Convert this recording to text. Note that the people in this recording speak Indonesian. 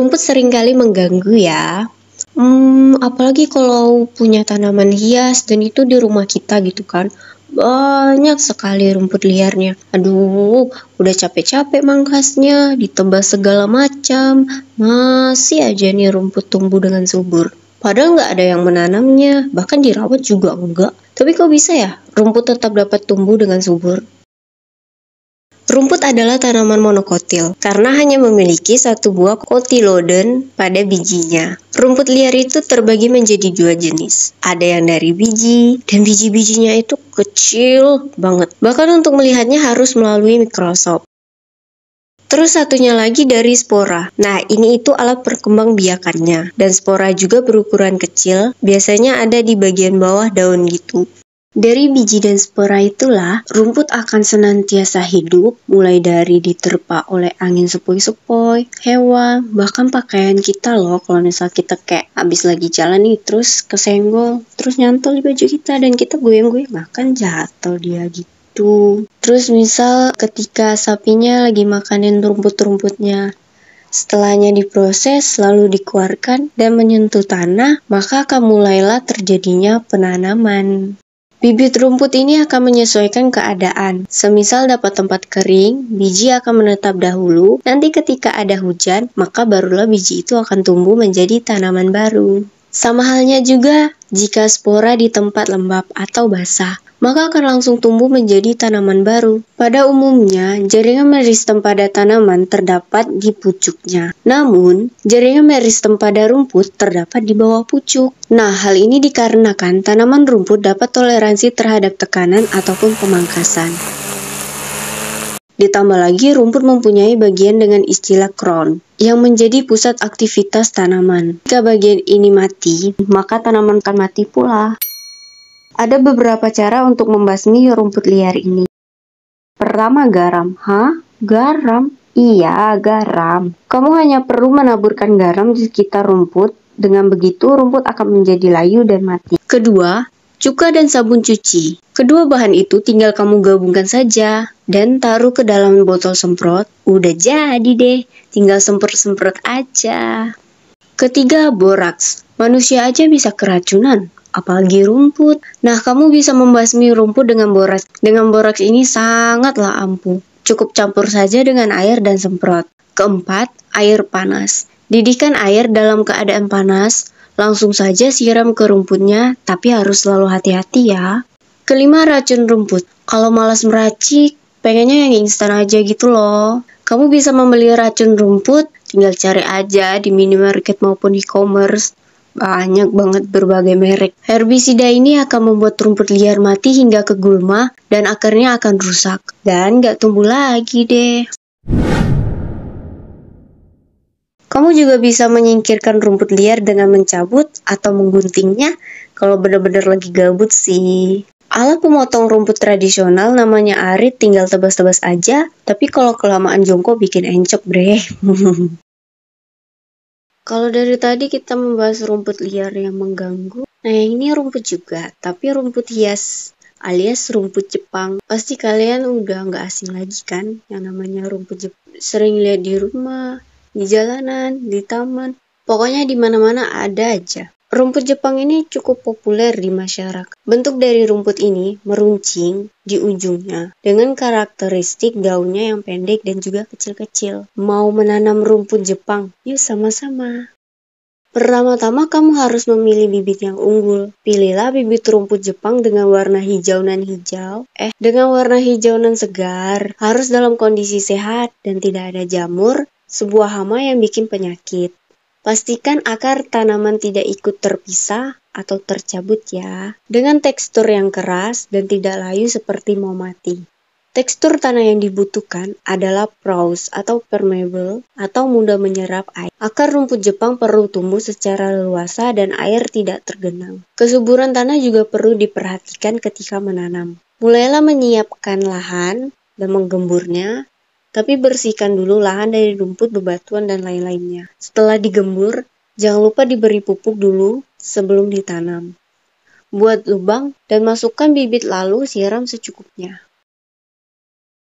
Rumput seringkali mengganggu ya. Apalagi kalau punya tanaman hias dan itu di rumah kita gitu kan. Banyak sekali rumput liarnya. Aduh, udah capek-capek mangkasnya, ditebas segala macam. Masih aja nih rumput tumbuh dengan subur. Padahal nggak ada yang menanamnya, bahkan dirawat juga enggak. Tapi kok bisa ya, rumput tetap dapat tumbuh dengan subur? Rumput adalah tanaman monokotil karena hanya memiliki satu buah kotiloden pada bijinya. Rumput liar itu terbagi menjadi dua jenis. Ada yang dari biji dan biji-bijinya itu kecil banget. Bahkan untuk melihatnya harus melalui mikroskop. Terus satunya lagi dari spora. Nah, ini itu alat perkembangbiakannya. Dan spora juga berukuran kecil, biasanya ada di bagian bawah daun gitu. Dari biji dan spora itulah, rumput akan senantiasa hidup, mulai dari diterpa oleh angin sepoi-sepoi, hewan, bahkan pakaian kita loh, kalau misal kita kayak habis lagi jalan nih, terus kesenggol, terus nyantol di baju kita, dan kita goyang-goyang, bahkan jatuh dia gitu. Terus misal ketika sapinya lagi makanin rumput-rumputnya, setelahnya diproses, lalu dikeluarkan dan menyentuh tanah, maka akan mulailah terjadinya penanaman. Bibit rumput ini akan menyesuaikan keadaan. Semisal dapat tempat kering, biji akan menetap dahulu. Nanti ketika ada hujan, maka barulah biji itu akan tumbuh menjadi tanaman baru. Sama halnya juga jika spora di tempat lembab atau basah, maka akan langsung tumbuh menjadi tanaman baru. Pada umumnya, jaringan meristem pada tanaman terdapat di pucuknya. Namun, jaringan meristem pada rumput terdapat di bawah pucuk. Nah, hal ini dikarenakan tanaman rumput dapat toleransi terhadap tekanan ataupun pemangkasan. Ditambah lagi, rumput mempunyai bagian dengan istilah crown, yang menjadi pusat aktivitas tanaman. Jika bagian ini mati, maka tanaman akan mati pula. Ada beberapa cara untuk membasmi rumput liar ini. Pertama, garam. Hah? Garam? Iya, garam. Kamu hanya perlu menaburkan garam di sekitar rumput. Dengan begitu, rumput akan menjadi layu dan mati. Kedua, cuka dan sabun cuci. Kedua bahan itu tinggal kamu gabungkan saja dan taruh ke dalam botol semprot. Udah jadi deh, tinggal semprot-semprot aja. Ketiga, boraks. Manusia aja bisa keracunan, apalagi rumput. Nah, kamu bisa membasmi rumput dengan boraks. Dengan boraks ini sangatlah ampuh. Cukup campur saja dengan air dan semprot. Keempat, air panas. Didihkan air dalam keadaan panas. Langsung saja siram ke rumputnya, tapi harus selalu hati-hati ya. Kelima, racun rumput. Kalau malas meracik, pengennya yang instan aja gitu loh. Kamu bisa membeli racun rumput, tinggal cari aja di minimarket maupun e-commerce. Banyak banget berbagai merek. Herbisida ini akan membuat rumput liar mati hingga ke gulma dan akarnya akan rusak. Dan gak tumbuh lagi deh. Kamu juga bisa menyingkirkan rumput liar dengan mencabut atau mengguntingnya kalau benar-benar lagi gabut sih. Alat pemotong rumput tradisional namanya arit, tinggal tebas-tebas aja, tapi kalau kelamaan jongkok bikin encok bre. Kalau dari tadi kita membahas rumput liar yang mengganggu, nah yang ini rumput juga, tapi rumput hias alias rumput Jepang. Pasti kalian udah nggak asing lagi kan yang namanya rumput Jepang. Sering lihat di rumah, di jalanan, di taman, pokoknya di mana-mana ada aja. Rumput Jepang ini cukup populer di masyarakat. Bentuk dari rumput ini meruncing di ujungnya dengan karakteristik daunnya yang pendek dan juga kecil-kecil. Mau menanam rumput Jepang? Yuk sama-sama. Pertama-tama kamu harus memilih bibit yang unggul. Pilihlah bibit rumput Jepang dengan warna hijau nan hijau. Dengan warna hijau nan segar. Harus dalam kondisi sehat dan tidak ada jamur, sebuah hama yang bikin penyakit. Pastikan akar tanaman tidak ikut terpisah atau tercabut ya. Dengan tekstur yang keras dan tidak layu seperti mau mati. Tekstur tanah yang dibutuhkan adalah porous atau permeable atau mudah menyerap air. Akar rumput Jepang perlu tumbuh secara leluasa dan air tidak tergenang. Kesuburan tanah juga perlu diperhatikan ketika menanam. Mulailah menyiapkan lahan dan menggemburnya. Tapi bersihkan dulu lahan dari rumput, bebatuan, dan lain-lainnya. Setelah digembur, jangan lupa diberi pupuk dulu sebelum ditanam. Buat lubang dan masukkan bibit lalu siram secukupnya.